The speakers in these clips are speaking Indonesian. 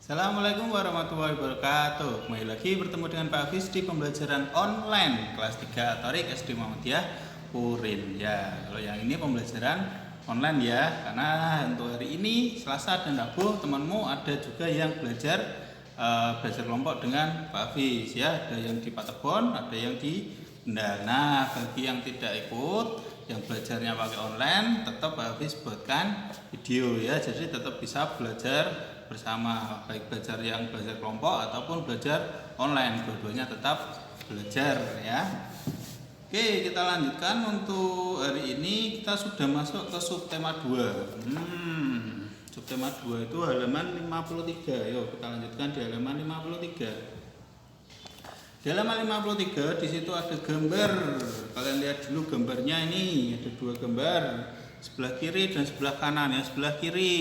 Assalamualaikum warahmatullahi wabarakatuh. Kembali lagi bertemu dengan Pak Hafiz di pembelajaran online kelas 3 Thorik SD Muhammadiyah Purin. Ya, kalau yang ini pembelajaran online ya, karena untuk hari ini Selasa dan Rabu temanmu ada juga yang belajar kelompok dengan Pak Hafiz ya. Ada yang di Patebon, ada yang di Kendal. Nah, bagi yang tidak ikut, yang belajarnya pakai online, tetap Pak Hafiz buatkan video ya, jadi tetap bisa belajar bersama, baik belajar kelompok ataupun belajar online, dua-duanya tetap belajar ya. Oke, kita lanjutkan. Untuk hari ini kita sudah masuk ke subtema 2. Subtema 2 itu halaman 53. Yuk kita lanjutkan di halaman 53. Di halaman 53 di situ ada gambar. Kalian lihat dulu gambarnya ini, ada dua gambar, sebelah kiri dan sebelah kanan ya. Sebelah kiri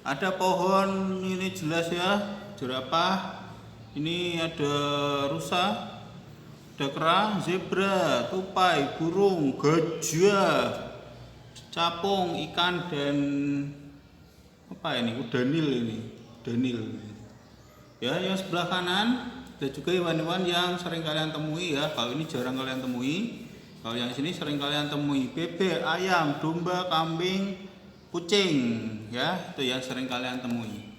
ada pohon, ini jelas ya, jerapah. Ini ada rusa, ada kera, zebra, tupai, burung, gajah, capung, ikan, dan apa ini? Danil ini, danil. Ya, yang sebelah kanan ada juga hewan-hewan yang sering kalian temui ya. Kalau ini jarang kalian temui. Kalau yang sini sering kalian temui, bebek, ayam, domba, kambing, kucing ya, itu yang sering kalian temui.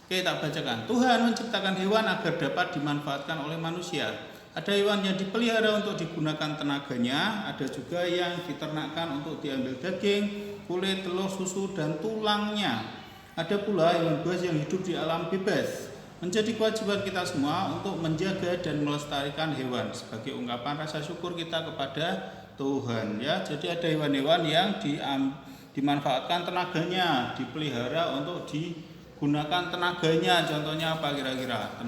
Oke, tak bacakan. Tuhan menciptakan hewan agar dapat dimanfaatkan oleh manusia. Ada hewan yang dipelihara untuk digunakan tenaganya, ada juga yang diternakkan untuk diambil daging, kulit, telur, susu, dan tulangnya. Ada pula hewan buas yang hidup di alam bebas. Menjadi kewajiban kita semua untuk menjaga dan melestarikan hewan sebagai ungkapan rasa syukur kita kepada Tuhan ya. Jadi ada hewan-hewan yang dimanfaatkan tenaganya, dipelihara untuk digunakan tenaganya. Contohnya apa kira-kira?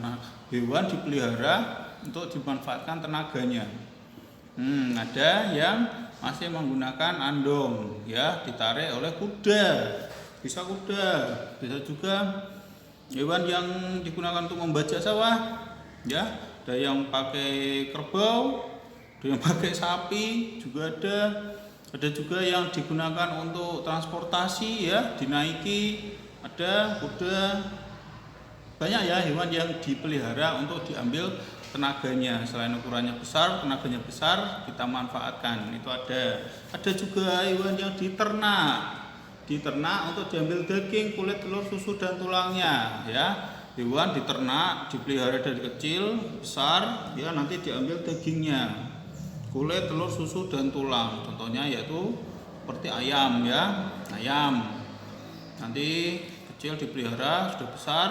Hewan dipelihara untuk dimanfaatkan tenaganya. Ada yang masih menggunakan andong ya, ditarik oleh kuda. Bisa kuda, bisa juga hewan yang digunakan untuk membajak sawah ya. Ada yang pakai kerbau, ada yang pakai sapi, juga ada. Ada juga yang digunakan untuk transportasi ya, dinaiki, ada kuda. Banyak ya hewan yang dipelihara untuk diambil tenaganya. Selain ukurannya besar, tenaganya besar, kita manfaatkan. Itu ada. Ada juga hewan yang diternak untuk diambil daging, kulit, telur, susu, dan tulangnya ya. Hewan diternak, dipelihara dari kecil, besar ya, nanti diambil dagingnya, kulit, telur, susu, dan tulang. Contohnya yaitu seperti ayam ya. Ayam nanti kecil dipelihara, sudah besar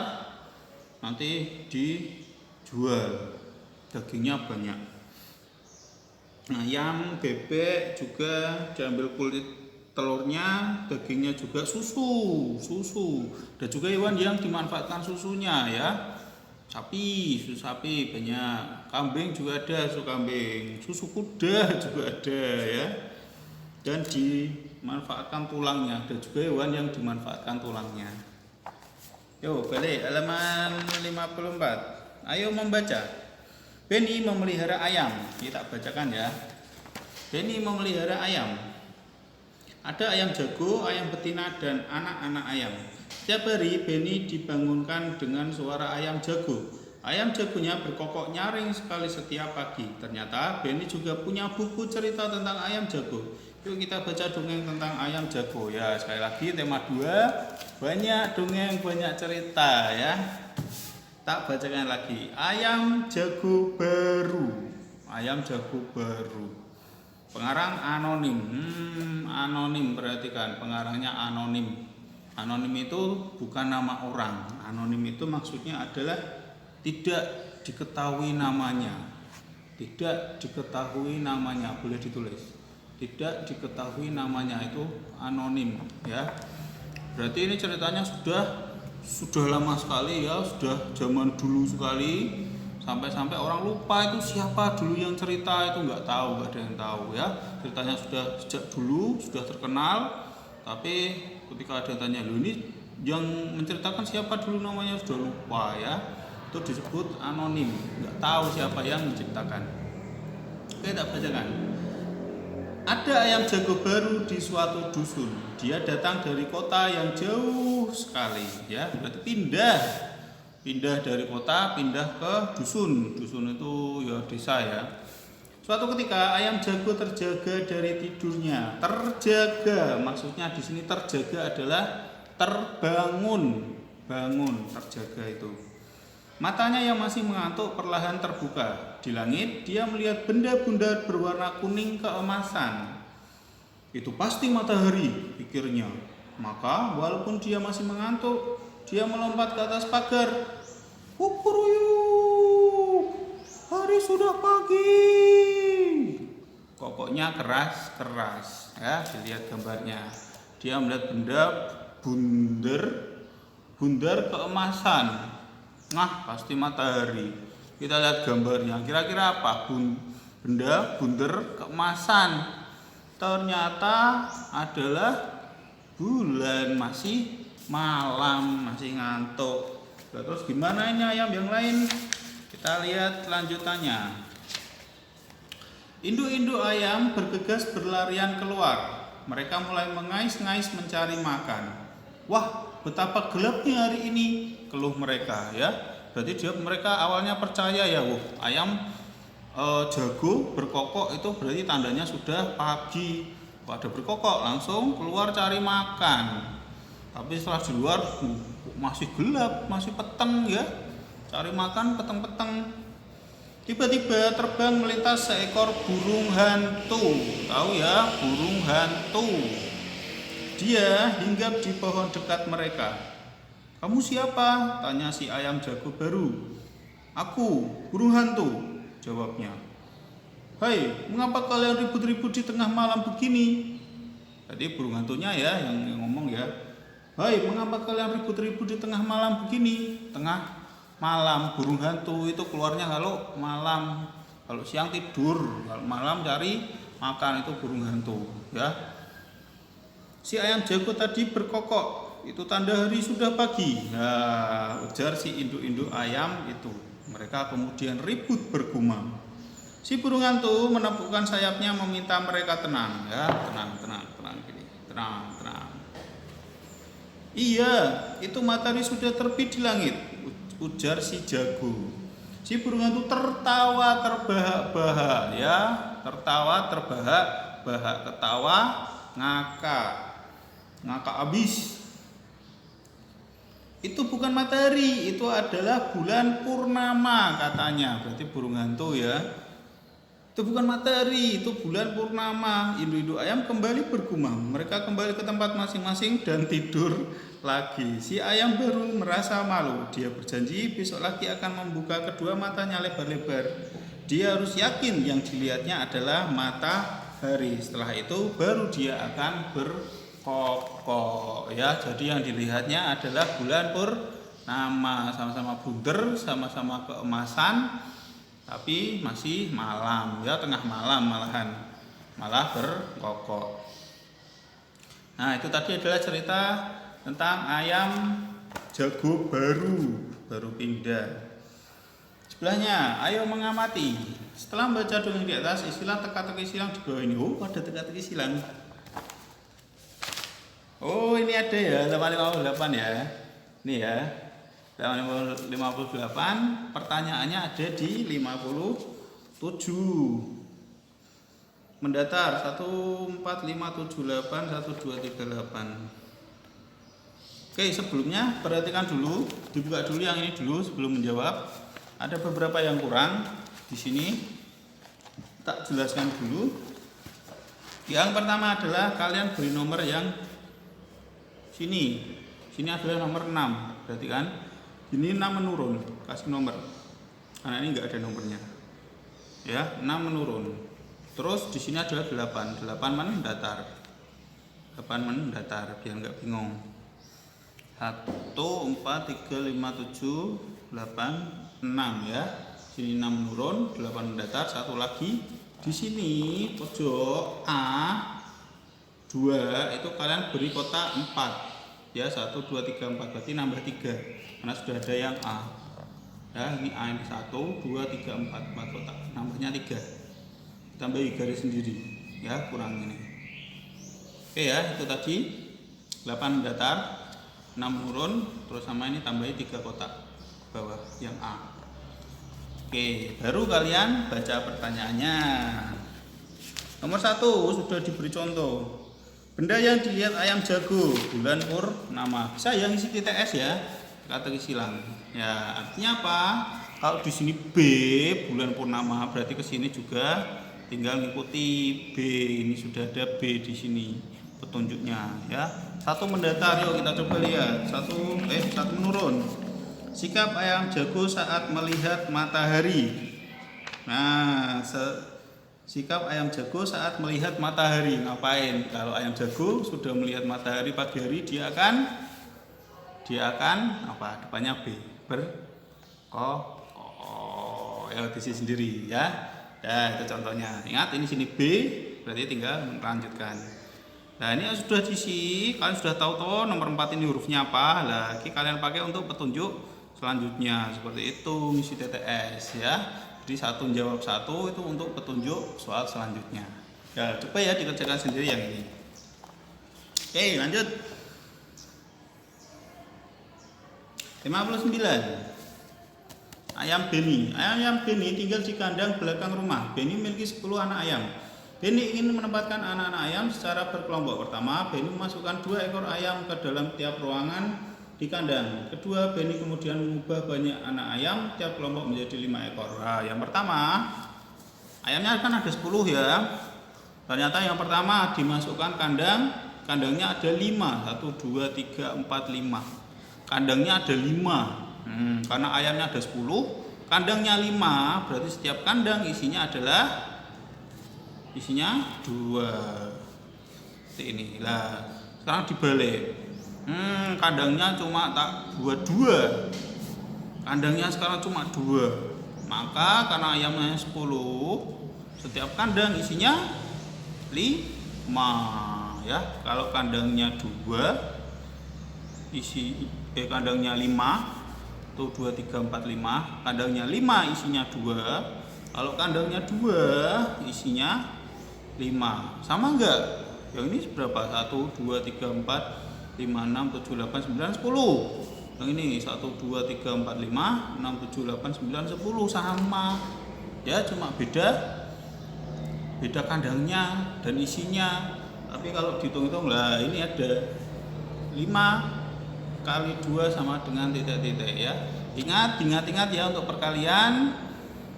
nanti dijual, dagingnya banyak. Ayam, bebek juga diambil kulit, telurnya, dagingnya, juga susu. Ada juga hewan yang dimanfaatkan susunya ya. Susu sapi banyak, kambing juga ada, susu kambing, susu kuda juga ada ya. Dan dimanfaatkan tulangnya, ada juga hewan yang dimanfaatkan tulangnya. Yuk balik halaman 54. Ayo membaca. Benny memelihara ayam. Kita bacakan ya. Benny memelihara ayam. Ada ayam jago, ayam betina, dan anak-anak ayam. Setiap hari Benny dibangunkan dengan suara ayam jago. Ayam jagonya berkokok nyaring sekali setiap pagi. Ternyata Benny juga punya buku cerita tentang ayam jago. Yuk kita baca dongeng tentang ayam jago ya. Sekali lagi tema 2, banyak dongeng, banyak cerita ya. Tak bacakan lagi. Ayam jago baru. Ayam jago baru. Pengarang anonim. Anonim, perhatikan, pengarangnya anonim. Anonim itu bukan nama orang. Anonim itu maksudnya adalah tidak diketahui namanya. Tidak diketahui namanya, boleh ditulis. Tidak diketahui namanya, itu anonim ya. Berarti ini ceritanya sudah lama sekali ya, sudah zaman dulu sekali. Sampai-sampai orang lupa itu siapa dulu yang cerita, itu nggak tahu, nggak ada yang tahu ya. Ceritanya sudah sejak dulu, sudah terkenal, tapi ketika ada yang tanya, loh ini yang menceritakan siapa dulu namanya, sudah lupa ya. Itu disebut anonim, nggak tahu siapa yang menciptakan. Oke, tak bacakan. Ada ayam jago baru di suatu dusun. Dia datang dari kota yang jauh sekali, ya. Berarti pindah dari kota, pindah ke dusun. Dusun itu ya desa ya. Suatu ketika ayam jago terjaga dari tidurnya. Terjaga, maksudnya di sini terjaga adalah terbangun, bangun, terjaga itu. Matanya yang masih mengantuk perlahan terbuka. Di langit, dia melihat benda-benda berwarna kuning keemasan. Itu pasti matahari, pikirnya. Maka, walaupun dia masih mengantuk, dia melompat ke atas pagar. Kukuruyuk, hari sudah pagi. Kokoknya keras-keras, ya. Dilihat gambarnya. Dia melihat benda bundar keemasan. Nah, pasti matahari. Kita lihat gambarnya. Kira-kira apa? Benda bundar keemasan. Ternyata adalah bulan. Masih malam, masih ngantuk. Terus gimana ini ayam yang lain? Kita lihat lanjutannya. Induk-induk ayam bergegas berlarian keluar. Mereka mulai mengais-ngais mencari makan. Wah, betapa gelapnya hari ini, keluh mereka ya. Berarti mereka awalnya percaya ya, ayam jago berkokok itu berarti tandanya sudah pagi. Pada berkokok langsung keluar cari makan. Tapi setelah di luar masih gelap, masih peteng ya. Cari makan peteng-peteng. Tiba-tiba terbang melintas seekor burung hantu. Tahu ya, burung hantu. Dia hinggap di pohon dekat mereka. Kamu siapa? Tanya si ayam jago baru. Aku, burung hantu, jawabnya. Hai, mengapa kalian ribut-ribut di tengah malam begini? Tadi burung hantunya ya yang ngomong ya. Hai, mengapa kalian ribut-ribut di tengah malam begini? Tengah malam, burung hantu itu keluarnya kalau malam. Kalau siang tidur, kalau malam cari makan, itu burung hantu ya. Si ayam jago tadi berkokok, itu tanda hari sudah pagi. Nah, ujar si induk-induk ayam itu. Mereka kemudian ribut bergumam. Si burung hantu menepukkan sayapnya meminta mereka tenang, ya, tenang gini, tenang. Iya, itu matahari sudah terbit di langit, ujar si jago. Si burung hantu tertawa terbahak-bahak, ya, tertawa terbahak-bahak, ketawa ngakak habis. Itu bukan matahari, itu adalah bulan purnama katanya. Berarti burung hantu ya. Itu bukan matahari, itu bulan purnama. Induk-induk ayam kembali bergumam. Mereka kembali ke tempat masing-masing dan tidur lagi. Si ayam baru merasa malu. Dia berjanji besok lagi akan membuka kedua matanya lebar-lebar. Dia harus yakin yang dilihatnya adalah matahari. Setelah itu baru dia akan berkokok ya. Jadi yang dilihatnya adalah bulan purnama, sama-sama bunder, sama-sama keemasan, tapi masih malam ya, tengah malam malah berkokok. Nah, itu tadi adalah cerita tentang ayam jago baru pindah. Sebelahnya, ayo mengamati. Setelah membaca dongeng di atas, istilah teka-teki silang di bawah ini. Oh, ada teka-teki silang. Oh, ini ada ya, 58 ya. Ini ya. 58, pertanyaannya ada di 57. Mendatar 14578 1238. Oke, sebelumnya perhatikan dulu, dibuka dulu yang ini dulu sebelum menjawab. Ada beberapa yang kurang di sini. Tak jelaskan dulu. Yang pertama adalah kalian beri nomor yang sini. Sini adalah nomor 6. Berarti kan ini 6 menurun, kasih nomor. Karena ini enggak ada nomornya. Ya, 6 menurun. Terus di sini adalah 8. 8 mendatar. 8 mendatar biar enggak bingung. 1 4 3 5 7 8 6 ya. Sini 6 menurun, 8 mendatar, satu lagi di sini pojok A 2 itu kalian beri kotak 4. Ya, 1 2 3 4 berarti nambah 3. Karena sudah ada yang A. Ya, ini A ini 1 2 3 4 4 kotak. Nambahnya 3. Tambahi garis sendiri. ya, kurang ini. Oke ya, itu tadi 8 datar, 6 menurun, terus sama ini tambahin 3 kotak bawah yang A. Oke, baru kalian baca pertanyaannya. Nomor 1 sudah diberi contoh. Benda yang dilihat ayam jago, bulan purnama. Bisa yang isi TTS ya, kata silang. Ya, artinya apa? Kalau di sini B, bulan purnama, berarti ke sini juga tinggal mengikuti B. Ini sudah ada B di sini petunjuknya ya. 1 mendatar, yuk kita coba lihat. 1 menurun. Sikap ayam jago saat melihat matahari. Nah, sikap ayam jago saat melihat matahari. Ngapain? Kalau ayam jago sudah melihat matahari pagi hari, dia akan apa? Depannya B. Ya di sini sendiri ya. Nah, itu contohnya. Ingat ini sini B, berarti tinggal melanjutkan. Nah, ini sudah diisi, kalian sudah tahu toh nomor 4 ini hurufnya apa. Lagi kalian pakai untuk petunjuk selanjutnya seperti itu, ngisi TTS ya. Jadi 1 jawab 1 itu untuk petunjuk soal selanjutnya. Ya, coba ya dikerjakan sendiri yang ini. Oke, lanjut. 59. Ayam Beni. Ayam Beni tinggal di kandang belakang rumah. Beni memiliki 10 anak ayam. Beni ingin menempatkan anak-anak ayam secara berkelompok. Pertama, Beni memasukkan 2 ekor ayam ke dalam tiap ruangan di kandang. Kedua, Beni kemudian mengubah banyak anak ayam tiap kelompok menjadi 5 ekor. Nah, yang pertama, ayamnya kan ada 10 ya. Ternyata yang pertama dimasukkan kandangnya ada 5. 1, 2, 3, 4, 5. Kandangnya ada 5. Karena ayamnya ada 10, kandangnya 5, berarti setiap kandang isinya 2. Seperti ini. Lah, sekarang dibalik. Kandangnya cuma tak buat 2. Kandangnya sekarang cuma 2. Maka karena ayamnya 10, setiap kandang isinya 5 ya. Kalau kandangnya 2 kandangnya 5 tuh 2, 3, 4, 5. Kandangnya 5 isinya 2. Kalau kandangnya 2 isinya 5. Sama enggak? Yang ini berapa? 1, 2, 3, 4, 5, 6, 7, 8, 9, 10. Yang ini 1, 2, 3, 4, 5, 6, 7, 8, 9, 10. Sama. Ya, cuma beda kandangnya dan isinya. Tapi kalau dihitung-hitung lah, ini ada 5 kali 2 sama dengan titik-titik ya. Ingat ya untuk perkalian.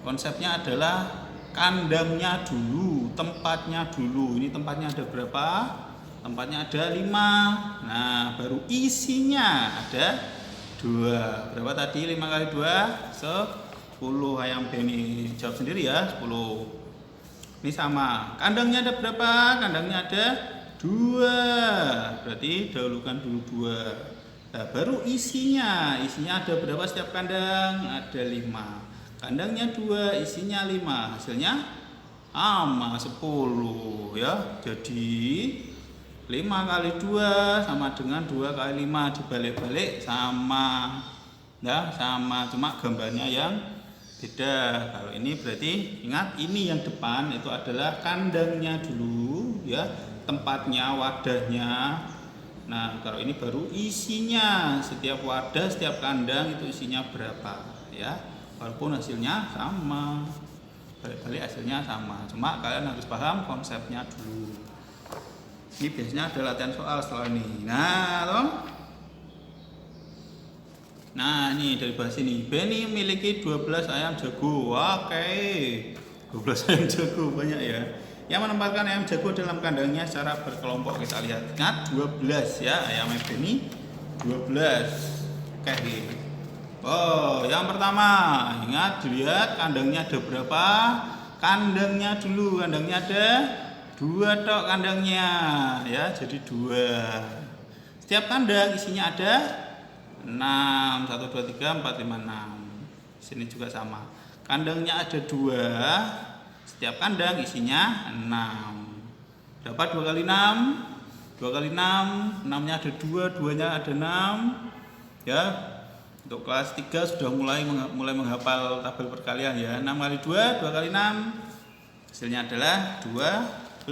Konsepnya adalah kandangnya dulu, tempatnya dulu. Ini tempatnya ada berapa? Tempatnya ada 5. Nah, baru isinya ada 2. Berapa tadi 5 kali 2? 10 ayam Beni. Jawab sendiri ya, 10. Ini sama. Kandangnya ada berapa? Kandangnya ada 2. Berarti dahulukan dulu 2. Nah, baru isinya ada berapa setiap kandang? Ada 5. Kandangnya 2, isinya 5. Hasilnya sama 10 ya. Jadi 5 kali 2 sama dengan 2 kali 5, dibalik-balik sama. Ya, sama, cuma gambarnya yang beda. Kalau ini berarti ingat, ini yang depan itu adalah kandangnya dulu ya, tempatnya, wadahnya. Nah, kalau ini baru isinya. Setiap wadah, setiap kandang itu isinya berapa ya. Walaupun hasilnya sama, balik-balik hasilnya sama. Cuma kalian harus paham konsepnya dulu. Ini biasanya ada latihan soal setelah ini. Nah, ini dari bahas ini. Beni memiliki 12 ayam jago. Oke. 12 ayam jago banyak ya. Yang menempatkan ayam jago dalam kandangnya secara berkelompok. Kita lihat. Ingat 12 ya, ayam Beni 12. Oke. Oh, yang pertama, ingat dilihat kandangnya ada berapa? Kandangnya dulu, kandangnya ada 2 tok kandangnya ya, jadi 2. Setiap kandang isinya ada 6. 1, 2, 3, 4, 5, 6. Sini juga sama. Kandangnya ada 2. Setiap kandang isinya 6. Berapa 2 kali 6? 2 kali 6, 6-nya ada 2, 2-nya ada 6. Ya. Untuk kelas 3 sudah mulai menghafal tabel perkalian ya. 6 kali 2, 2 kali 6. Hasilnya adalah 12.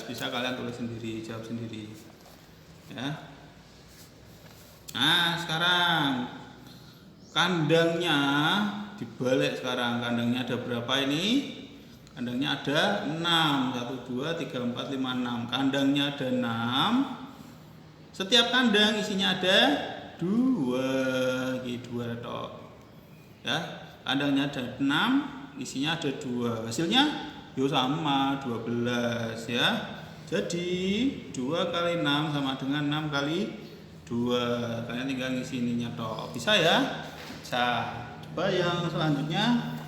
Bisa kalian tulis sendiri, jawab sendiri ya. Nah sekarang kandangnya dibalik. Sekarang kandangnya ada berapa ini? Kandangnya ada 6. 1, 2, 3, 4, 5, 6. Kandangnya ada 6. Setiap kandang isinya ada 2. Ini 2 tok ya. Kandangnya ada 6, isinya ada 2. Hasilnya yo sama 12 ya. Jadi 2 kali 6 sama dengan 6 kali 2. Kalian tinggal ngisi ininya tok. Bisa ya? Bisa. Coba yang selanjutnya.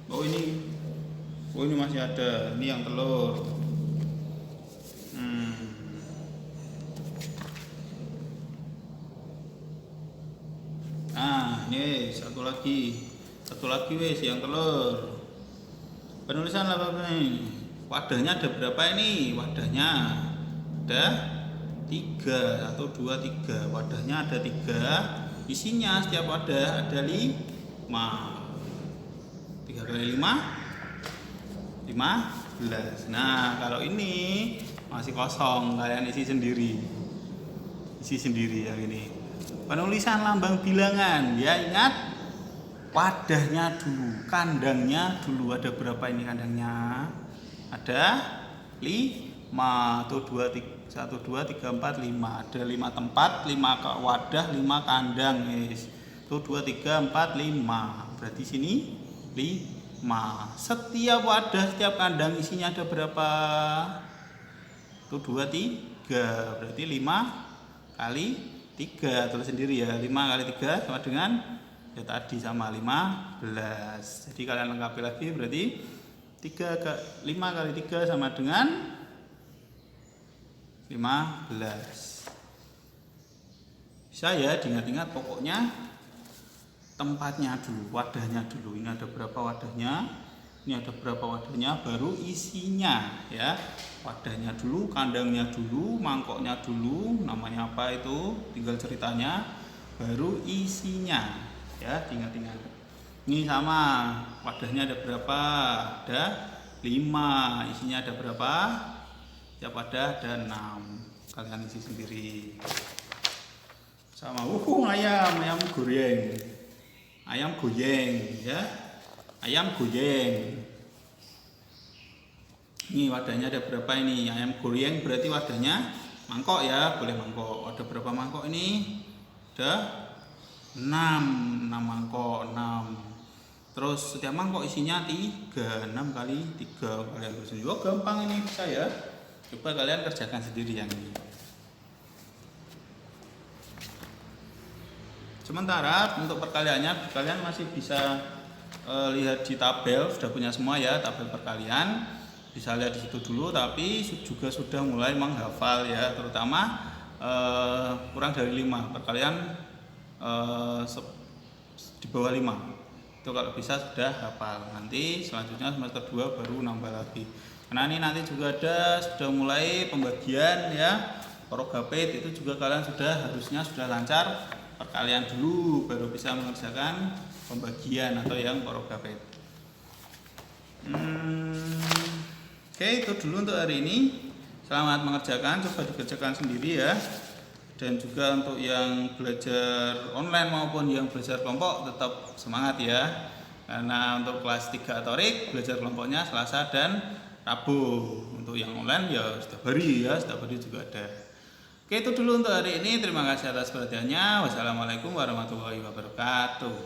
Oh ini masih ada. Ini yang telur. Nah, ini satu lagi wes yang telur. Penulisan apa nih? Wadahnya ada berapa ini? Wadahnya ada 3. 1, 2, 3. Wadahnya ada 3. Isinya setiap wadah ada 5. 3 kali 5 15. Nah kalau ini masih kosong, kalian isi sendiri yang ini. Penulisan lambang bilangan ya, ingat wadahnya dulu, kandangnya dulu. Ada berapa ini kandangnya? Ada 5. 1, 2, 3, 4, 5. Ada 5 tempat, 5 wadah, 5 kandang. 1, 2, 3, 4, 5. Berarti sini 5. Setiap wadah, setiap kandang isinya ada berapa? 1, 2, 3. Berarti 5 kali 3. Tulis sendiri ya. 5 kali 3 sama dengan ya tadi sama 15. Jadi kalian lengkapi lagi, berarti 5 kali 3 sama dengan 15. Bisa ya diingat-ingat, pokoknya tempatnya dulu, wadahnya dulu. Ini ada berapa wadahnya? Ini ada berapa wadahnya, baru isinya ya. Wadahnya dulu, kandangnya dulu, mangkoknya dulu, namanya apa itu, tinggal ceritanya, baru isinya ya, diingat-ingat. Ini sama, wadahnya ada berapa? Ada 5. Isinya ada berapa? Setiap wadah ada 6. Kalian isi sendiri. Sama ayam goreng. Ayam goyeng ya. Ayam goyeng. Ini wadahnya ada berapa ini? Ayam goreng berarti wadahnya mangkok ya, boleh mangkok. Ada berapa mangkok ini? Ada 6 mangkok, 6. Terus setiap mangkok isinya 3. 6 kali 3. Kalian tulis sendiri. Oh gampang ini, bisa ya. Coba kalian kerjakan sendiri yang ini. Sementara untuk perkaliannya, kalian masih bisa lihat di tabel, sudah punya semua ya tabel perkalian. Bisa lihat di situ dulu, tapi juga sudah mulai menghafal ya, terutama kurang dari 5 perkalian di bawah 5. Itu kalau bisa sudah hafal. Nanti selanjutnya semester 2 baru nambah lagi. Karena ini nanti juga sudah mulai pembagian ya, porogapit itu juga kalian harusnya sudah lancar perkalian dulu, baru bisa mengerjakan pembagian atau yang porogapit. Oke, itu dulu untuk hari ini. Selamat mengerjakan, coba dikerjakan sendiri ya. Dan juga untuk yang belajar online maupun yang belajar kelompok tetap semangat ya. Karena untuk kelas 3 atorik belajar kelompoknya Selasa dan Rabu. Untuk yang online ya setiap hari ya, setiap hari juga ada. Oke, itu dulu untuk hari ini. Terima kasih atas perhatiannya. Wassalamualaikum warahmatullahi wabarakatuh.